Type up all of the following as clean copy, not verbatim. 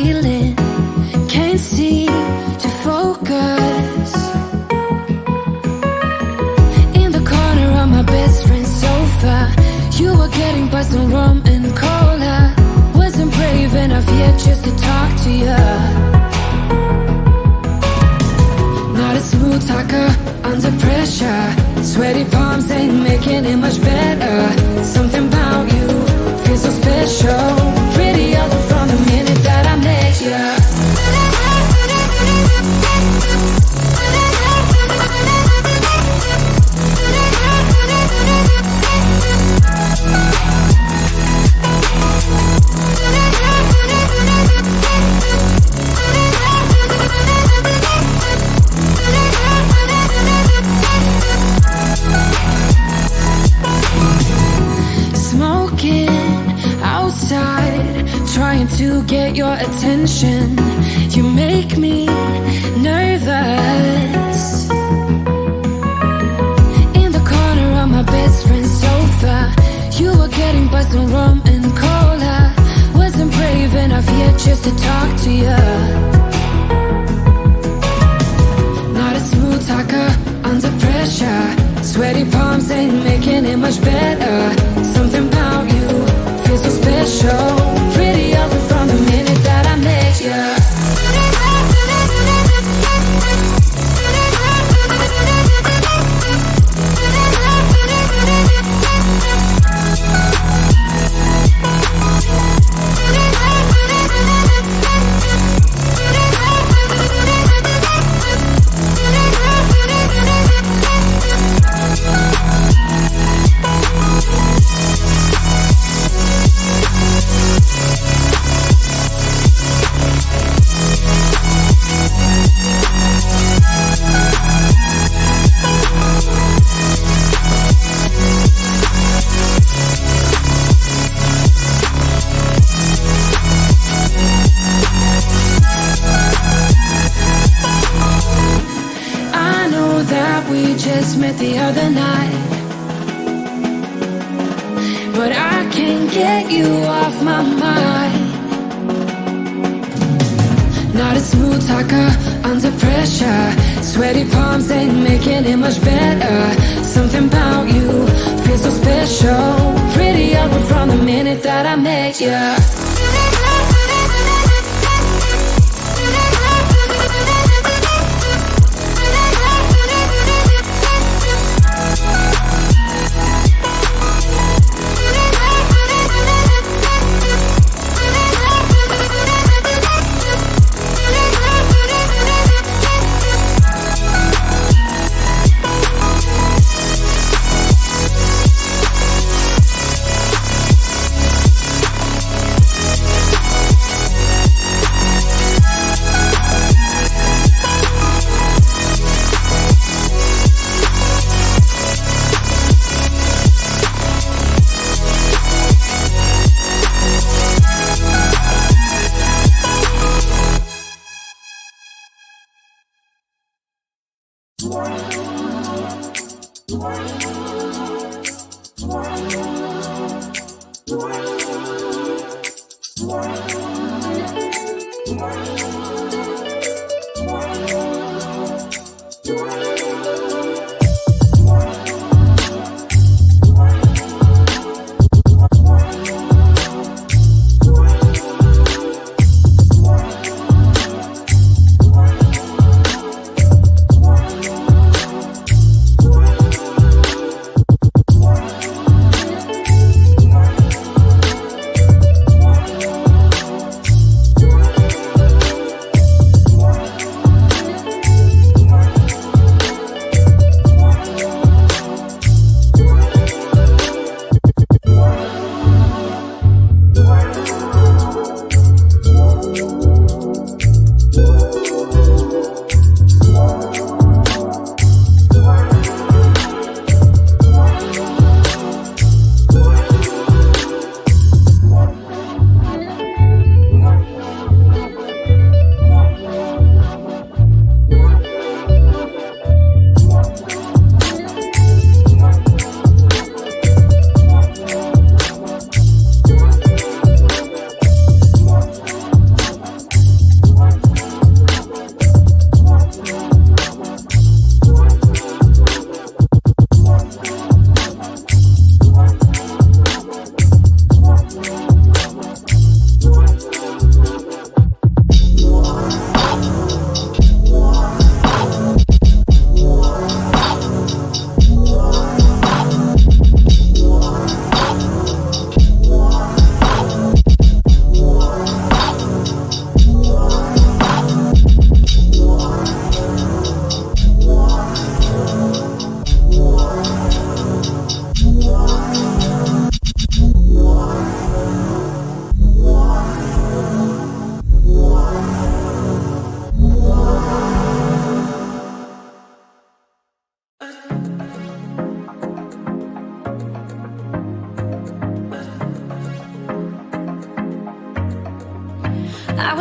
feeling, can't seem to focus. In the corner of my best friend's sofa, you were getting by some rum and cola. Wasn't brave enough yet just to talk to you. Not a smooth talker under pressure. Sweaty palms ain't making it much better. Something about you feels so special. Pretty up from the minute that I met you. Trying to get your attention, you make me nervous. In the corner of my best friend's sofa, you were getting by some rum and cola. Wasn't brave enough yet just to talk to you. Not a smooth talker under pressure. Sweaty palms ain't making it much better. Something about you feels so special. Pretty up from the minute that I met you. Met the other night, but I can't get you off my mind. Not a smooth talker under pressure. Sweaty palms ain't making it much better. Something about you feels so special. Pretty up from the minute that I met you.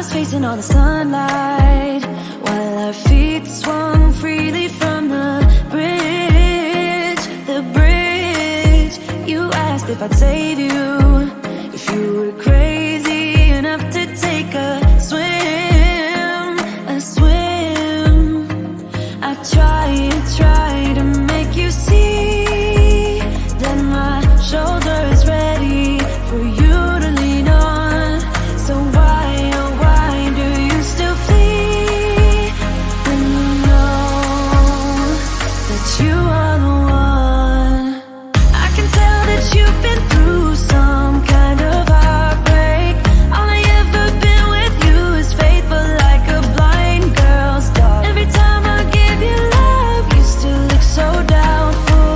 was facing all the sunlight while our feet swung freely from the bridge. The bridge. You asked if I'd save you, if you were crazy enough to take a swim, a swim. I try to make you see that my shoulder is ready for you to lean on. So why, oh why do you still flee when you know that you are the one? I can tell that you've been through some kind of heartbreak. All I ever been with you is faithful like a blind girl's dog. Every time I give you love, you still look so doubtful.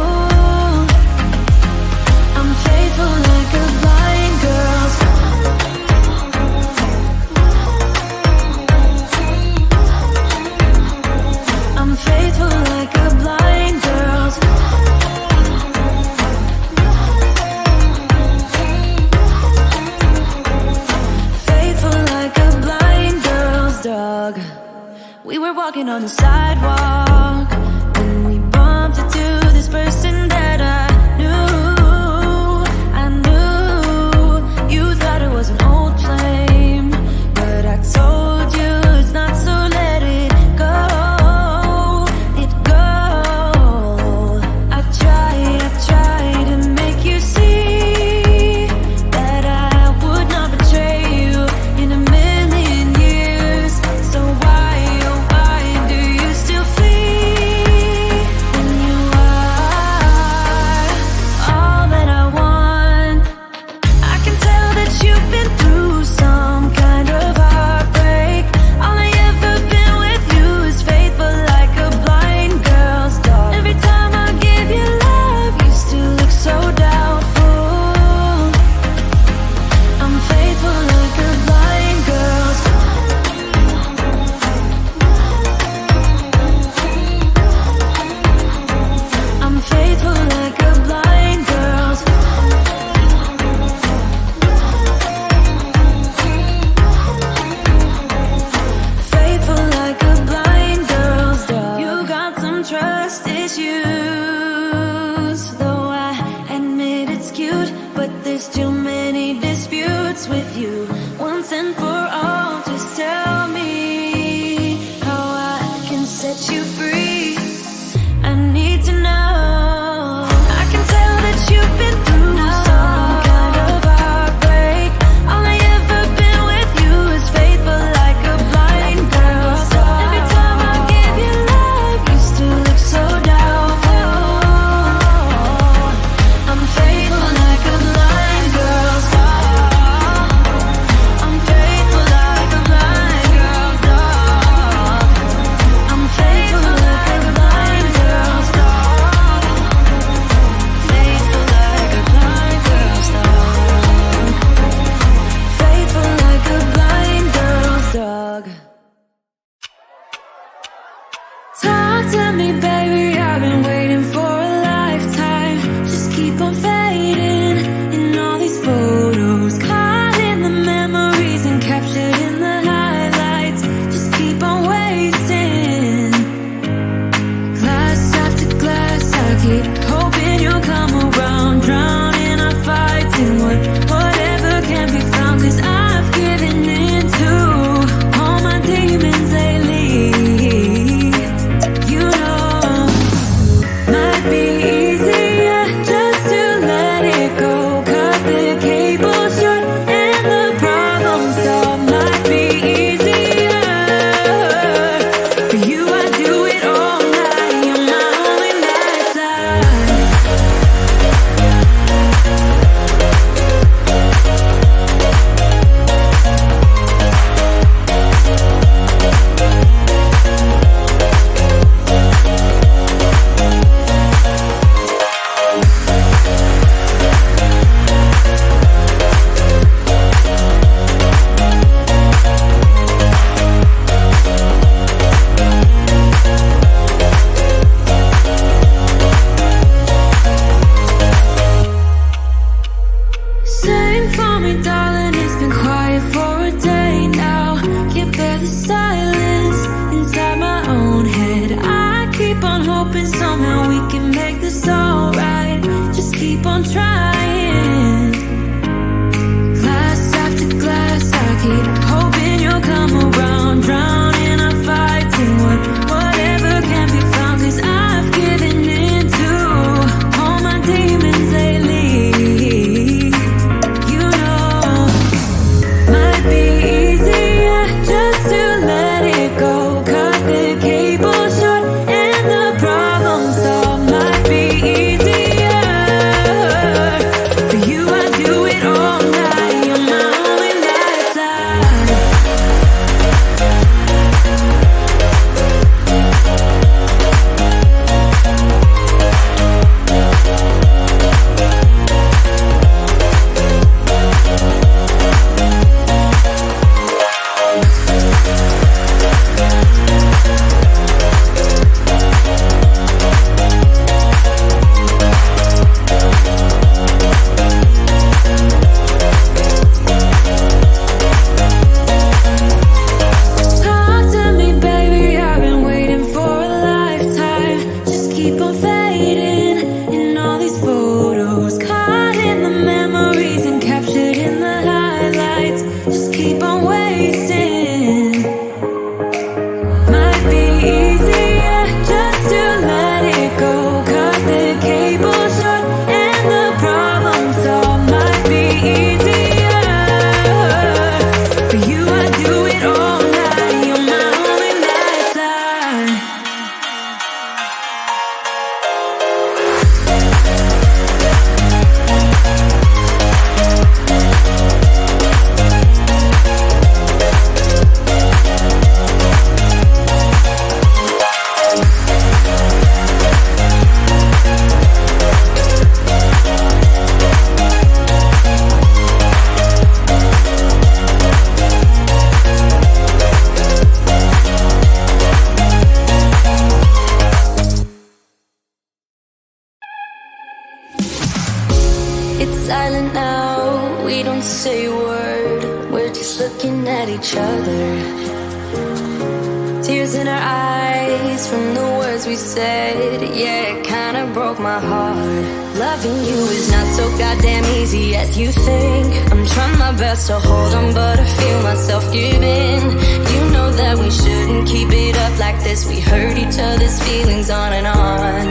I'm faithful like a blind girl's dog. I'm faithful like a blind girl's dog. Faithful like a blind girl's dog. We were walking on the sidewalk when we bumped into this person that I knew. You thought it was an old flame, but I told you it's not, so let it go. It go. I try to make you see that I would not betray you in a million years. So why, oh why do you still flee when you are all that I want? I can tell that you've been through some kind of heartbreak. All I ever been with you is faithful like a blind girl's dog. Every time I give you love, you still look so doubtful. I'm faithful like a blind girl's dog. I'm faithful like a blind girl's dog. Faithful like a blind girl's dog. You got some trust issues, though I admit it's cute, but there's too many disputes with you. Once and for all, just tell me how I can set you free. I need to know. I can tell that you've been through some kind of heartbreak. All I ever been with you is faithful like a blind girl's dog. Every time I give you love, you still look so doubtful. I'm faithful like a blind girl's dog. I'm faithful like a blind girl's dog. I'm faithful like a blind girl's dog. Faithful like a blind girl's dog. Faithful like a blind girl's dog. Talk to me, baby, I've been waiting for a lifetime. Just keep on fading in all these photos, caught in the memories and captured in the highlights. Just keep on wasting. Glass after glass, I keep hoping you'll come around, drowning our fights in whatever can be found. 'Cause I've given in to all my demons lately. You know hoping somehow we can make this alright. Just keep on trying. Glass after glass, I keep hoping you'll come around. Drown in our fights and whatever can be found. 'Cause I've given in to all my demons lately. You know, might be easier just to let it go. Cut the cable short and the problem solved. Might be easier for you. I do it all night. You're my only lifeline. Talk to me, baby, I've been waiting for a lifetime. Just keep on fading in all these photos. Caught in the memories and captured in the highlights. Just keep on wasting. Might be easier just to let it go. Cut the cable short and the problem solved. Might be easier for you. I do it all night. You're my only lifeline. It's silent now, we don't say a word. We're just looking at each other. Tears in our eyes from the words we said. Yeah, it kinda broke my heart. Loving you is not so goddamn easy as you think. I'm trying my best to hold on, but I feel myself giving. You know that we shouldn't keep it up like this. We hurt each other's feelings on and on.